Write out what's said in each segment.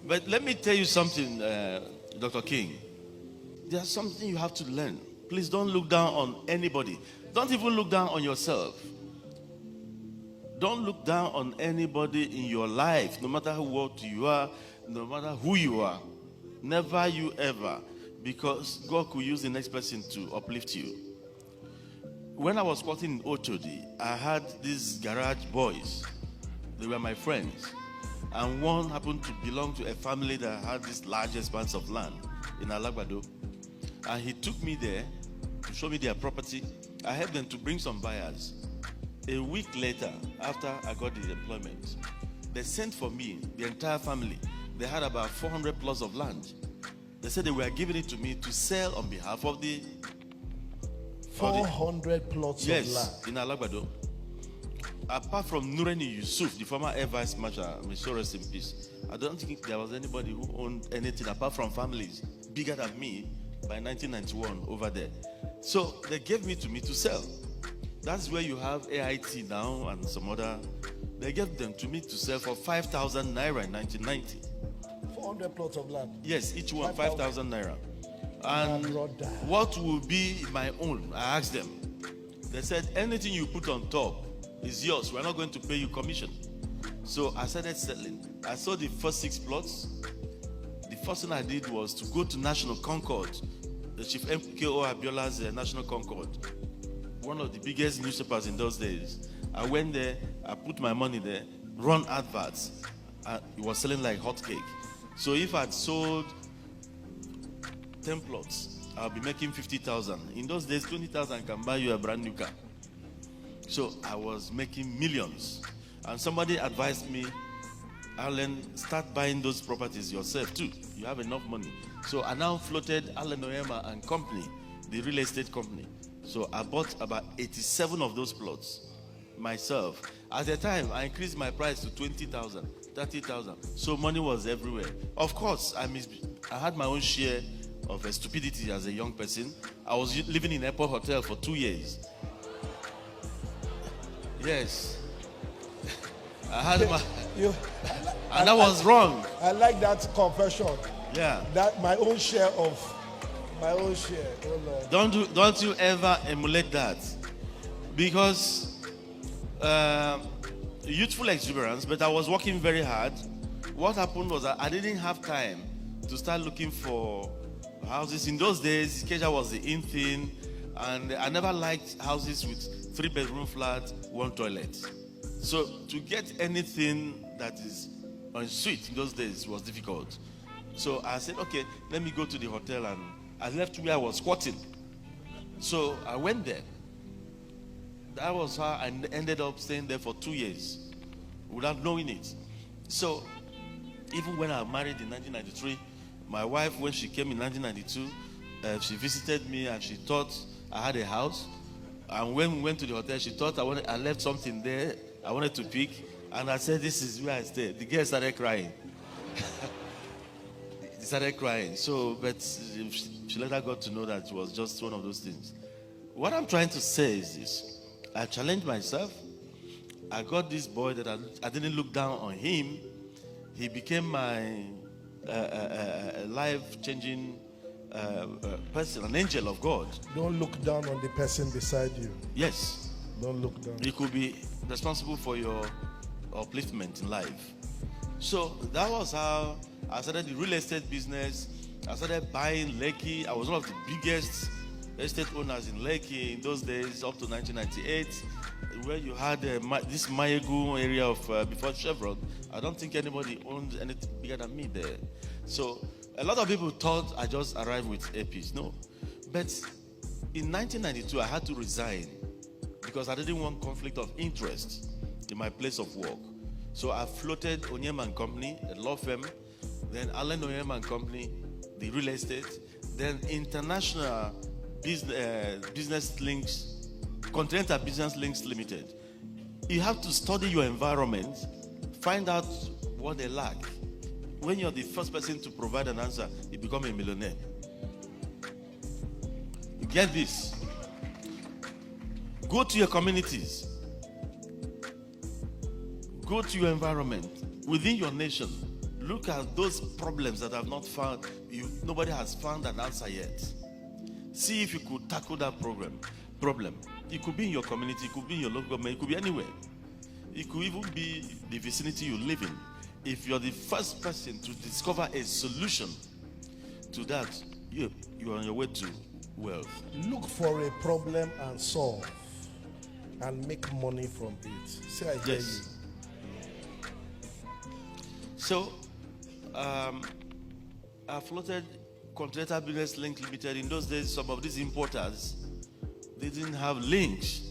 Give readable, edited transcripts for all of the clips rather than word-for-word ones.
But let me tell you something, Dr. King. There's something you have to learn. Please don't look down on anybody. Don't even look down on yourself. Don't look down on anybody in your life, no matter what you are, no matter who you are. Never you ever, because God could use the next person to uplift you. When I was working in Ochodi, I had these garage boys. They were my friends. And one happened to belong to a family that had this large expanse of land in Alagbado. And he took me there to show me their property. I helped them to bring some buyers. A week later, after I got the employment, they sent for me, the entire family. They had about 400 plots of land. They said they were giving it to me to sell on behalf of the 400 plots of land. Yes, in Alagbado. Apart from Nureni Yusuf, the former Air Vice Marshal, may so rest in peace, I don't think there was anybody who owned anything apart from families bigger than me by 1991 over there. So they gave me to sell. That's where you have AIT now and some other. They gave them to me to sell for 5,000 naira in 1990. 400 plots of land. Yes, each one 5,000 naira. And what will be my own? I asked them. They said anything you put on top is yours. We're not going to pay you commission. So I started settling. I saw the first 6 plots. The first thing I did was to go to National Concord, the Chief MKO Abiola's National Concord, one of the biggest newspapers in those days. I went there, I put my money there, run adverts. It was selling like hotcake. So if I'd sold 10 plots, I'll be making 50,000. In those days, 20,000 can buy you a brand new car. So I was making millions. And somebody advised me, Alan, start buying those properties yourself too. You have enough money. So I now floated Alan Oyema and Company, the real estate company. So I bought about 87 of those plots myself. At the time, I increased my price to 20,000, 30,000. So money was everywhere. Of course, I had my own share of stupidity as a young person. I was living in Airport Hotel for 2 years. Yes. I had my... and that was wrong. I like that confession. Yeah. That my own share. Oh Lord. Don't you ever emulate that. Because youthful exuberance, but I was working very hard. What happened was that I didn't have time to start looking for houses. In those days, Ikeja was the in thing, and I never liked houses with 3-bedroom flat, 1 toilet. So to get anything that is en suite in those days was difficult. So I said, okay, let me go to the hotel, and I left where I was squatting. So I went there. That was how I ended up staying there for 2 years without knowing it. So even when I married in 1993, my wife, when she came in 1992, she visited me and she thought I had a house. And when we went to the hotel, she thought I left something there I wanted to pick. And I said, this is where I stay. The girl started crying. She started crying. So, but she later got to know that it was just one of those things. What I'm trying to say is this. I challenged myself. I got this boy that I didn't look down on him. He became my life-changing person, an angel of God. Don't look down on the person beside you. Yes. Don't look down. He could be responsible for your upliftment in life. So that was how I started the real estate business. I started buying Lekki. I was one of the biggest estate owners in Lekki in those days, up to 1998, where you had this Mayegu area of before Chevron. I don't think anybody owned anything bigger than me there. So a lot of people thought I just arrived with APs. No. But in 1992, I had to resign because I didn't want conflict of interest in my place of work. So I floated Onyema and Company, a law firm, then Allen Onyema and Company, the real estate, then International Business Links, Continental Business Links Limited. You have to study your environment, find out what they lack. When you're the first person to provide an answer, you become a millionaire. You get this. Go to your communities. Go to your environment, within your nation. Look at those problems that have not found, nobody has found an answer yet. See if you could tackle that problem. It could be in your community, it could be in your local government, it could be anywhere. It could even be the vicinity you live in. If you're the first person to discover a solution to that, you're on your way to wealth. Look for a problem and solve and make money from it. Say I hear Yes. So, I floated Continental Business Link Limited. In those days, some of these importers, they didn't have links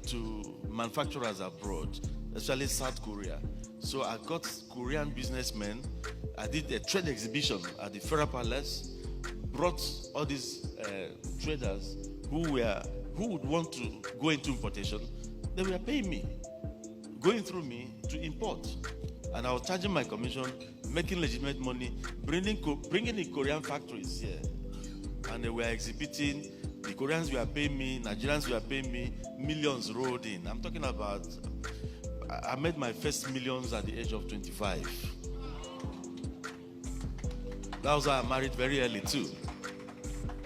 to manufacturers abroad, especially South Korea. So I got Korean businessmen. I did a trade exhibition at the Federal Palace, brought all these traders who would want to go into importation. They were paying me, going through me to import. And I was charging my commission, making legitimate money, bringing in Korean factories here. And they were exhibiting. The Koreans were paying me, Nigerians were paying me, millions rolled in. I'm talking about, I made my first millions at the age of 25. That was why I married very early too.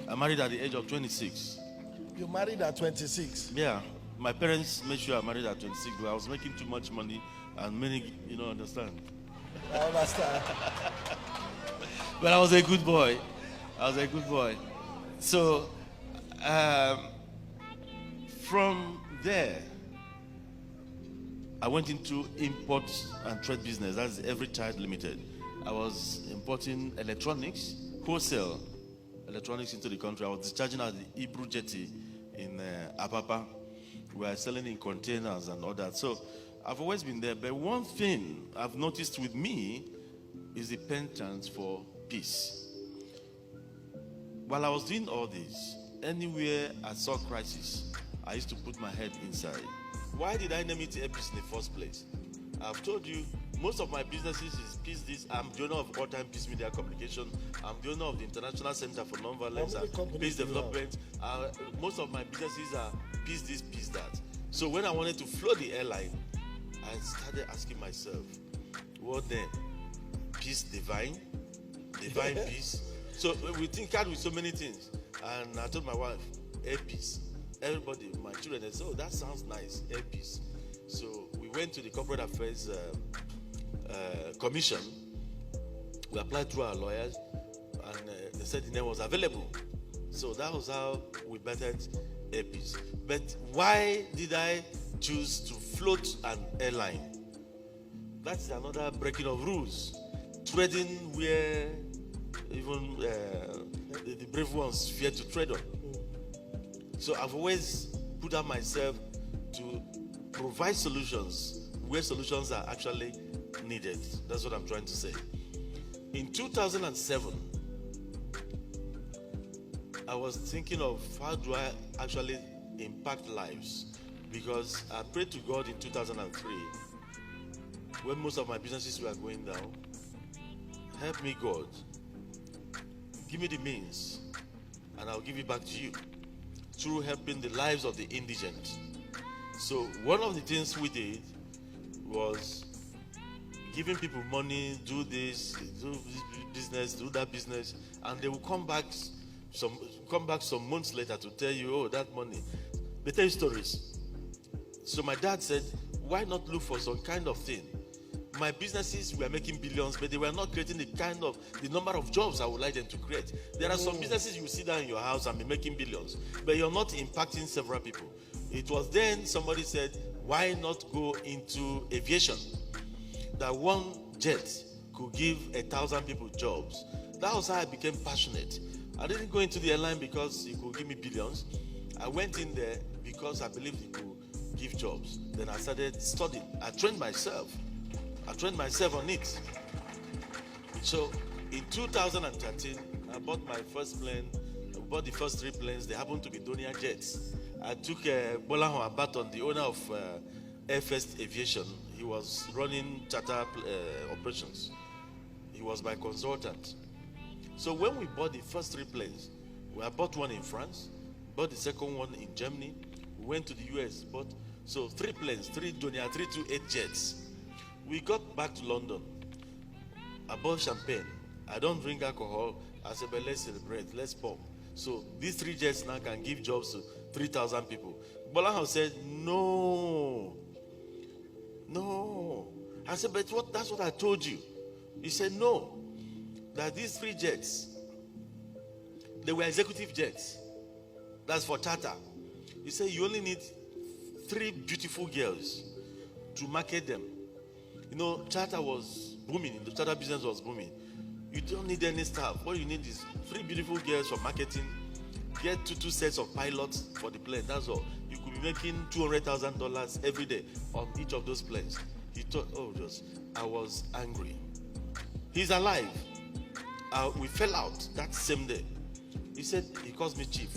I married at the age of 26. You married at 26? Yeah, my parents made sure I married at 26, but I was making too much money and many, understand. I understand. But I was a good boy. So, from there, I went into import and trade business. That's Every Child Limited. I was importing electronics, wholesale electronics into the country. I was discharging at the Hebrew Jetty in Apapa. We were selling in containers and all that. So I've always been there. But one thing I've noticed with me is the penchant for peace. While I was doing all this, anywhere I saw crisis, I used to put my head inside. Why did I name it Peace in the first place? I've told you, most of my businesses is Peace This. I'm the owner of All-Time Peace Media Communication. I'm the owner of the International Center for Nonviolence and Peace Development. Most of my businesses are Peace This, Peace That. So when I wanted to float the airline, I started asking myself, what then? Peace divine? Divine peace? So we think out with so many things. And I told my wife, air peace. Everybody, my children, they said, oh, that sounds nice, air peace. So we went to the Corporate Affairs Commission. We applied through our lawyers, and they said the name was available. So that was how we bettered air peace. But why did I choose to float an airline? That's another breaking of rules. Treading where even the brave ones fear to tread on. So I've always put out myself to provide solutions where solutions are actually needed. That's what I'm trying to say. In 2007, I was thinking of how do I actually impact lives, because I prayed to God in 2003 when most of my businesses were going down. Help me, God. Give me the means, and I'll give it back to you through helping the lives of the indigent. So one of the things we did was giving people money, do this business, do that business, and they will come back some months later to tell you, oh, that money. They tell you stories. So my dad said, why not look for some kind of thing? My businesses were making billions, but they were not creating the number of jobs I would like them to create. There are some businesses you sit down in your house and be making billions, but you're not impacting several people. It was then somebody said, why not go into aviation? That one jet could give 1,000 people jobs. That was how I became passionate. I didn't go into the airline because it could give me billions. I went in there because I believed it could give jobs. Then I started studying. I trained myself on it. So in 2013, I bought my first plane. I bought the first 3 planes. They happened to be Donia jets. I took Bolahon Abaton, the owner of Air First Aviation. He was running charter operations. He was my consultant. So when we bought the first 3 planes, I bought one in France, bought the second one in Germany. We went to the US, bought 3 planes, 3 Donia 328 jets. We got back to London. above champagne. I don't drink alcohol. I said, but let's celebrate, let's pop. So these 3 jets now can give jobs to 3,000 people. Bolahao said, no. I said, but that's what I told you. He said, no. That these 3 jets, they were executive jets. That's for charter. He said, you only need 3 beautiful girls to market them. You know, charter was booming. The charter business was booming. You don't need any staff. What you need is 3 beautiful girls for marketing. Get two sets of pilots for the plane. That's all. You could be making $200,000 every day on each of those planes. He thought, I was angry. He's alive. We fell out that same day. He said, he calls me chief.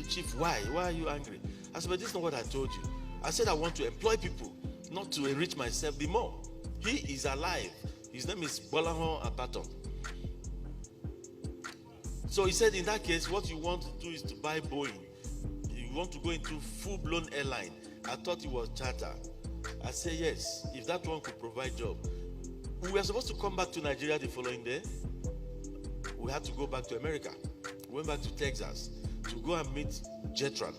Chief, why? Why are you angry? I said, but this is not what I told you. I said, I want to employ people, not to enrich myself the more. He is alive. His name is Bolahon Abaton. So he said, in that case, what you want to do is to buy Boeing. You want to go into full-blown airline. I thought it was charter. I said, yes, if that one could provide job. We were supposed to come back to Nigeria the following day. We had to go back to America. We went back to Texas to go and meet Jetran,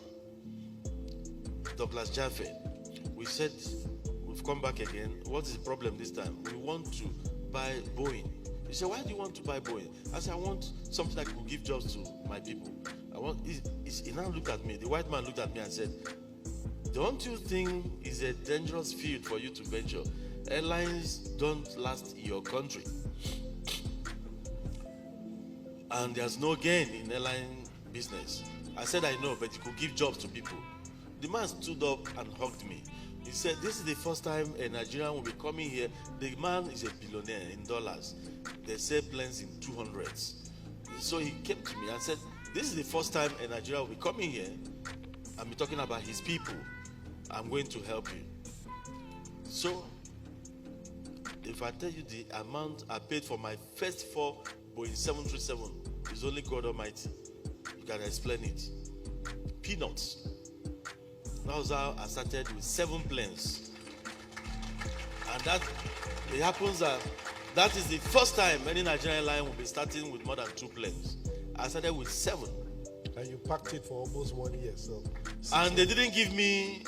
Douglas Jaffe. We said, we've come back again. What is the problem this time? We want to buy Boeing. He said, why do you want to buy Boeing? I said, I want something that could give jobs to my people. He now looked at me. The white man looked at me and said, don't you think it's a dangerous field for you to venture? Airlines don't last in your country. And there's no gain in airline business. I said, I know, but it could give jobs to people. The man stood up and hugged me. He said, this is the first time a Nigerian will be coming here. The man is a billionaire in dollars. They sell planes in 200s. So he came to me and said, this is the first time a Nigerian will be coming here and be talking about his people. I'm going to help you. So, if I tell you the amount I paid for my first 4 Boeing 737, it's only God Almighty. You can explain it. Peanuts. That was how I started with 7 planes. And that, it happens that is the first time any Nigerian airline will be starting with more than 2 planes. I started with 7. And you packed it for almost 1 year. So. And they didn't give me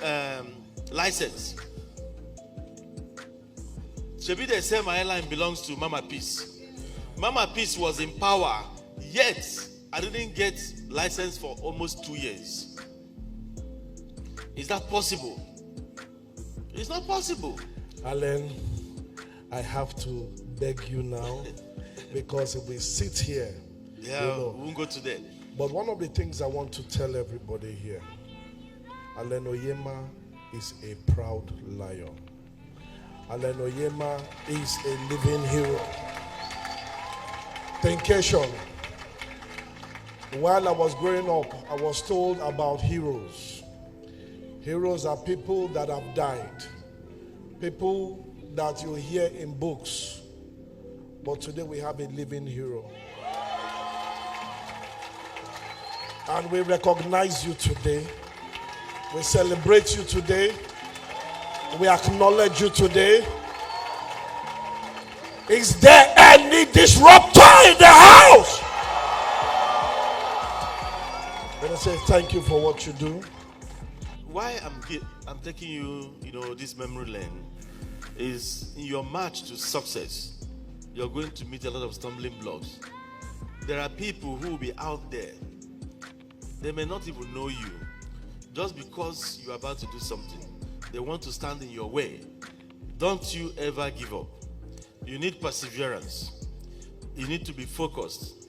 license. Shebi, they say my airline belongs to Mama Peace. Mama Peace was in power, yet I didn't get license for almost 2 years. Is that possible? It's not possible. Alan, I have to beg you now, because if we sit here, we won't go to that. But one of the things I want to tell everybody here, Alan Oyema is a proud lion. Alan Oyema is a living hero. Thinkation. While I was growing up, I was told about heroes. Heroes are people that have died. People that you hear in books. But today we have a living hero. And we recognize you today. We celebrate you today. We acknowledge you today. Is there any disruptor in the house? Let us say thank you for what you do. Why I'm taking you, this memory lane is in your march to success. You're going to meet a lot of stumbling blocks. There are people who will be out there. They may not even know you. Just because you're about to do something, they want to stand in your way. Don't you ever give up. You need perseverance. You need to be focused.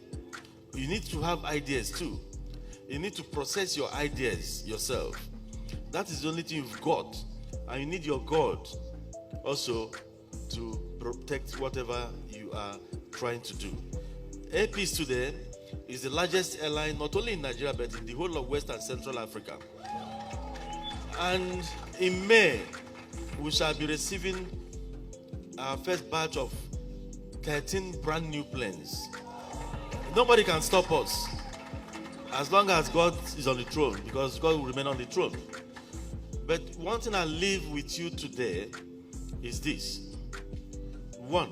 You need to have ideas too. You need to process your ideas yourself. That is the only thing you've got. And you need your God also to protect whatever you are trying to do. Air Peace today is the largest airline not only in Nigeria but in the whole of West and Central Africa. And in May, we shall be receiving our first batch of 13 brand new planes. Nobody can stop us as long as God is on the throne, because God will remain on the throne. But one thing I leave with you today is this. 1,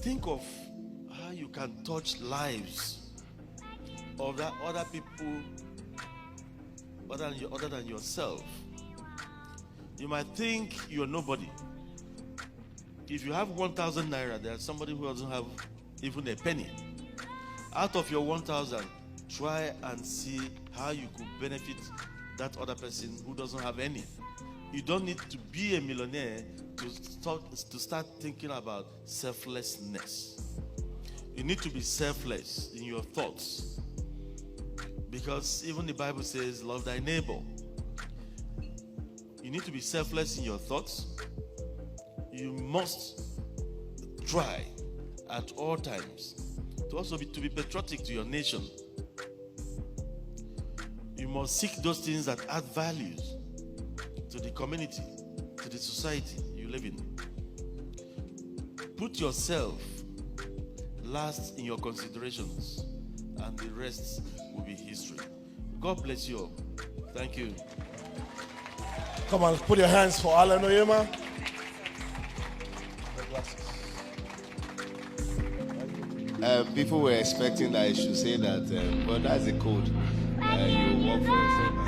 Think of how you can touch lives of that other people other than yourself. You might think you're nobody. If you have 1,000 naira, there's somebody who doesn't have even a penny. Out of your 1,000, try and see how you could benefit that other person who doesn't have any. You don't need to be a millionaire to start thinking about selflessness. You need to be selfless in your thoughts, because even the Bible says, love thy neighbor. You need to be selfless in your thoughts. You must try at all times to also be patriotic to your nation. You must seek those things that add values to the community, to the society you live in. Put yourself last in your considerations, and the rest will be history. God bless you all. Thank you. Come on, put your hands for Alan Oyema. People were expecting that I should say that, but that's the code. You work for yourself.